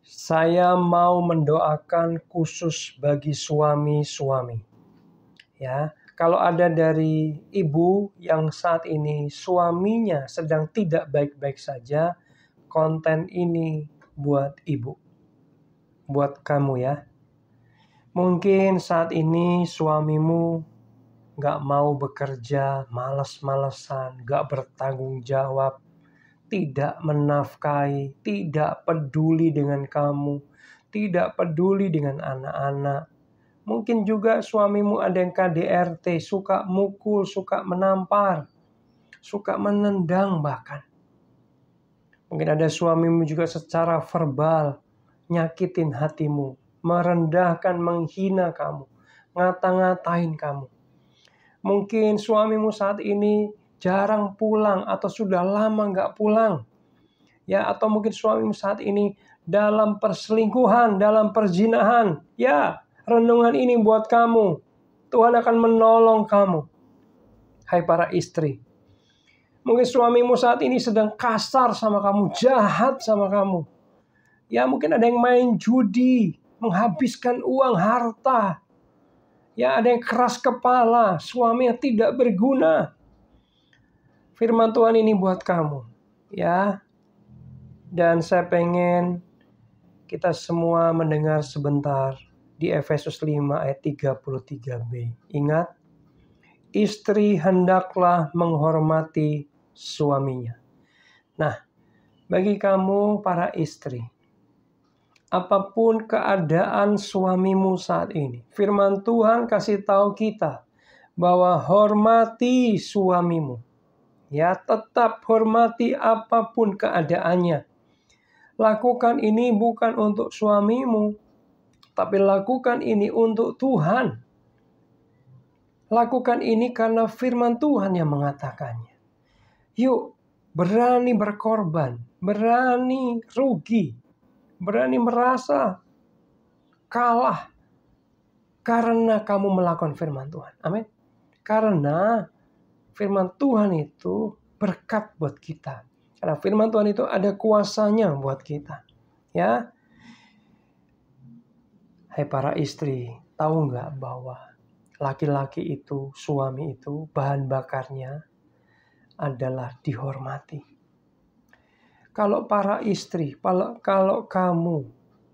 Saya mau mendoakan khusus bagi suami-suami. Ya, kalau ada dari ibu yang saat ini suaminya sedang tidak baik-baik saja, konten ini buat ibu, buat kamu ya. Mungkin saat ini suamimu gak mau bekerja, malas-malesan, gak bertanggung jawab, tidak menafkahi, tidak peduli dengan kamu, tidak peduli dengan anak-anak. Mungkin juga suamimu ada yang KDRT, suka mukul, suka menampar, suka menendang bahkan. Mungkin ada suamimu juga secara verbal, nyakitin hatimu, merendahkan, menghina kamu, ngata-ngatain kamu. Mungkin suamimu saat ini jarang pulang atau sudah lama gak pulang. Ya, atau mungkin suamimu saat ini dalam perselingkuhan, dalam perzinahan. Ya, renungan ini buat kamu. Tuhan akan menolong kamu. Hai para istri. Mungkin suamimu saat ini sedang kasar sama kamu, jahat sama kamu. Ya, mungkin ada yang main judi, menghabiskan uang, harta. Ya, ada yang keras kepala, suaminya tidak berguna. Firman Tuhan ini buat kamu. Ya. Dan saya pengen kita semua mendengar sebentar di Efesus 5 ayat 33b. Ingat, istri hendaklah menghormati suaminya. Nah, bagi kamu para istri, apapun keadaan suamimu saat ini, firman Tuhan kasih tahu kita bahwa hormati suamimu. Ya, tetap hormati apapun keadaannya. Lakukan ini bukan untuk suamimu, tapi lakukan ini untuk Tuhan. Lakukan ini karena firman Tuhan yang mengatakannya. Yuk, berani berkorban, berani rugi, berani merasa kalah karena kamu melakukan firman Tuhan. Amin. Karena firman Tuhan itu berkat buat kita. Karena firman Tuhan itu ada kuasanya buat kita. Ya. Hai para istri, tahu nggak bahwa laki-laki itu, suami itu, bahan bakarnya adalah dihormati. Kalau para istri, kalau kamu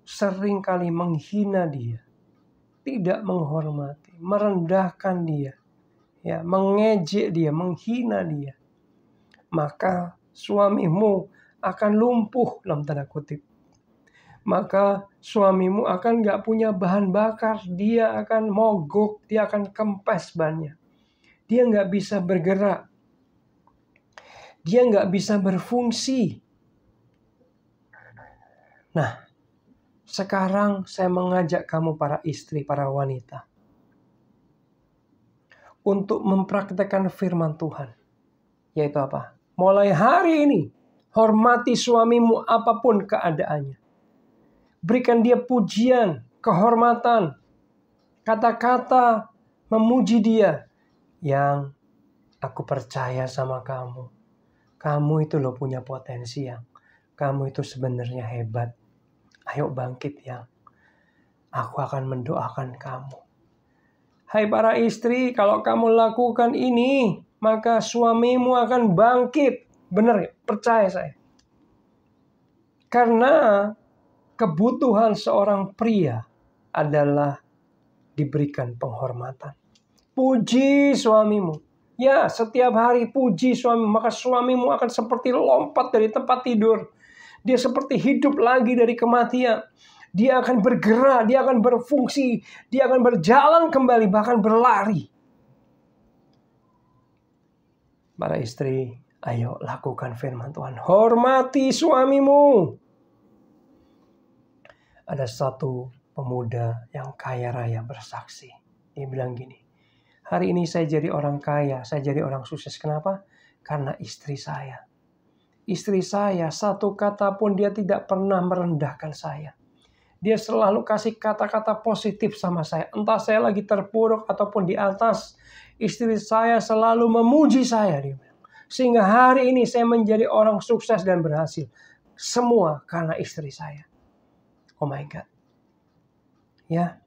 sering kali menghina dia, tidak menghormati, merendahkan dia, ya, mengejek dia, menghina dia, maka suamimu akan lumpuh dalam tanda kutip. Maka suamimu akan gak punya bahan bakar. Dia akan mogok, dia akan kempes bannya. Dia gak bisa bergerak. Dia gak bisa berfungsi. Nah, sekarang saya mengajak kamu para istri, para wanita, untuk mempraktekkan firman Tuhan. Yaitu apa? Mulai hari ini, hormati suamimu apapun keadaannya. Berikan dia pujian, kehormatan, kata-kata memuji dia. Yang aku percaya sama kamu. Kamu itu loh punya potensi yang. Kamu itu sebenarnya hebat. Ayo bangkit yang. Aku akan mendoakan kamu. Hai para istri, kalau kamu lakukan ini, maka suamimu akan bangkit. Benar ya? Percaya saya. Karena kebutuhan seorang pria adalah diberikan penghormatan. Puji suamimu. Ya, setiap hari puji suamimu. Maka suamimu akan seperti lompat dari tempat tidur. Dia seperti hidup lagi dari kematian. Dia akan bergerak, dia akan berfungsi, dia akan berjalan kembali, bahkan berlari. Para istri, ayo lakukan firman Tuhan. Hormati suamimu. Ada satu pemuda yang kaya raya bersaksi. Dia bilang gini, hari ini saya jadi orang kaya, saya jadi orang sukses. Kenapa? Karena istri saya. Istri saya, satu kata pun dia tidak pernah merendahkan saya. Dia selalu kasih kata-kata positif sama saya. Entah saya lagi terpuruk ataupun di atas. Istri saya selalu memuji saya. Dia bilang. Sehingga hari ini saya menjadi orang sukses dan berhasil. Semua karena istri saya. Oh my God. Ya.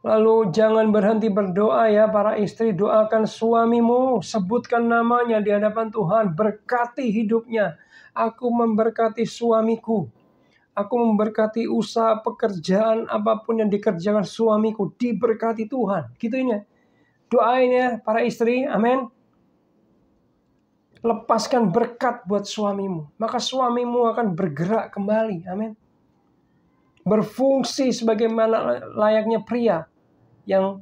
Lalu jangan berhenti berdoa ya para istri, doakan suamimu, sebutkan namanya di hadapan Tuhan, berkati hidupnya. Aku memberkati suamiku. Aku memberkati usaha pekerjaan apapun yang dikerjakan suamiku, diberkati Tuhan. Gitu ini. Doain ya para istri, amin. Lepaskan berkat buat suamimu, maka suamimu akan bergerak kembali, amin. Berfungsi sebagaimana layaknya pria yang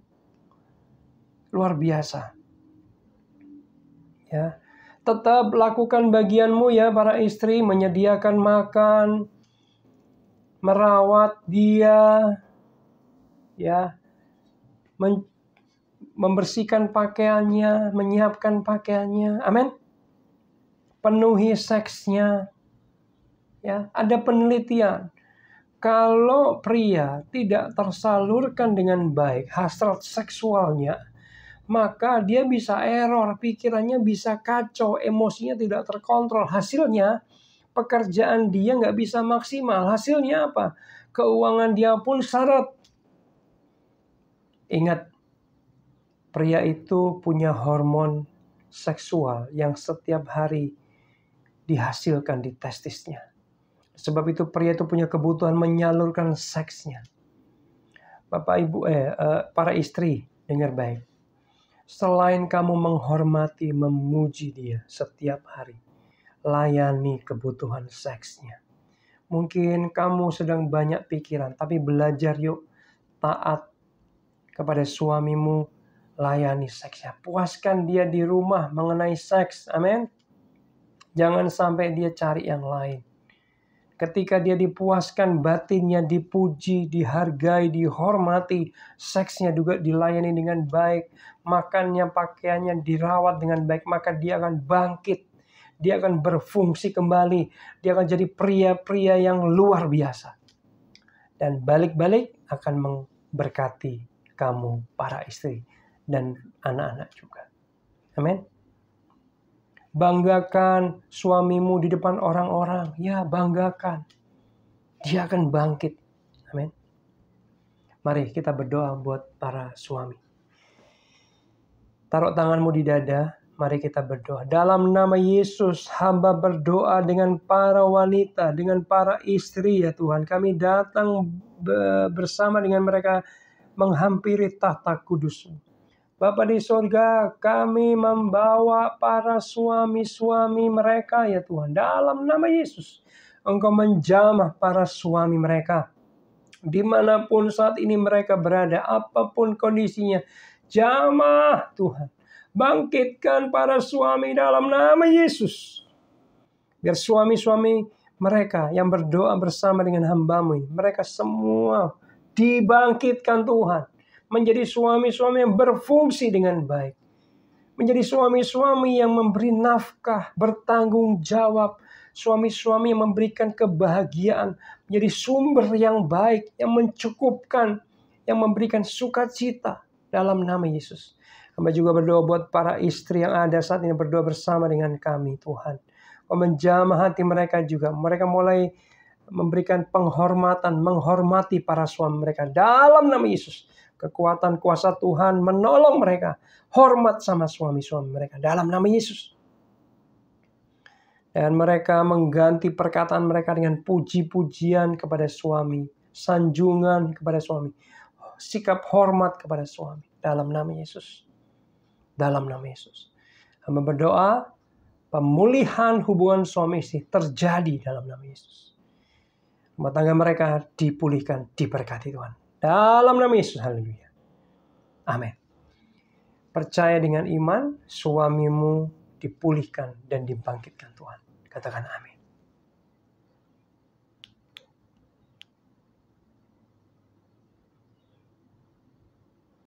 luar biasa. Ya, tetap lakukan bagianmu ya para istri, menyediakan makan, merawat dia, ya, membersihkan pakaiannya, menyiapkan pakaiannya, amin. Penuhi seksnya, ya. Ada penelitian. Kalau pria tidak tersalurkan dengan baik hasrat seksualnya, maka dia bisa error, pikirannya bisa kacau, emosinya tidak terkontrol. Hasilnya pekerjaan dia nggak bisa maksimal. Hasilnya apa? Keuangan dia pun syarat. Ingat, pria itu punya hormon seksual yang setiap hari dihasilkan di testisnya. Sebab itu pria itu punya kebutuhan menyalurkan seksnya. Bapak ibu, para istri, dengar baik. Selain kamu menghormati, memuji dia setiap hari, layani kebutuhan seksnya. Mungkin kamu sedang banyak pikiran, tapi belajar yuk taat kepada suamimu, layani seksnya. Puaskan dia di rumah mengenai seks, amin. Jangan sampai dia cari yang lain. Ketika dia dipuaskan, batinnya dipuji, dihargai, dihormati, seksnya juga dilayani dengan baik, makannya, pakaiannya dirawat dengan baik, maka dia akan bangkit, dia akan berfungsi kembali, dia akan jadi pria-pria yang luar biasa. Dan balik-balik akan memberkati kamu para istri dan anak-anak juga. Amin. Banggakan suamimu di depan orang-orang. Ya, banggakan. Dia akan bangkit. Amin. Mari kita berdoa buat para suami. Taruh tanganmu di dada. Mari kita berdoa. Dalam nama Yesus, hamba berdoa dengan para wanita, dengan para istri ya Tuhan. Kami datang bersama dengan mereka menghampiri tahta kudus-Mu. Bapa di surga, kami membawa para suami-suami mereka ya Tuhan. Dalam nama Yesus, Engkau menjamah para suami mereka. Dimanapun saat ini mereka berada, apapun kondisinya, jamah Tuhan. Bangkitkan para suami dalam nama Yesus. Biar suami-suami mereka yang berdoa bersama dengan hamba-Mu ini, mereka semua dibangkitkan Tuhan. Menjadi suami-suami yang berfungsi dengan baik. Menjadi suami-suami yang memberi nafkah, bertanggung jawab. Suami-suami yang memberikan kebahagiaan. Menjadi sumber yang baik, yang mencukupkan, yang memberikan sukacita dalam nama Yesus. Hamba juga berdoa buat para istri yang ada saat ini berdoa bersama dengan kami Tuhan. Menjamah hati mereka juga. Mereka mulai memberikan penghormatan, menghormati para suami mereka dalam nama Yesus. Kekuatan kuasa Tuhan menolong mereka. Hormat sama suami-suami mereka dalam nama Yesus. Dan mereka mengganti perkataan mereka dengan puji-pujian kepada suami. Sanjungan kepada suami. Sikap hormat kepada suami. Dalam nama Yesus. Dalam nama Yesus. Hamba berdoa pemulihan hubungan suami istri terjadi dalam nama Yesus. Rumah tangga mereka dipulihkan, diberkati Tuhan. Dalam nama Yesus, haleluya. Amin. Percaya dengan iman, suamimu dipulihkan dan dibangkitkan Tuhan. Katakan amin.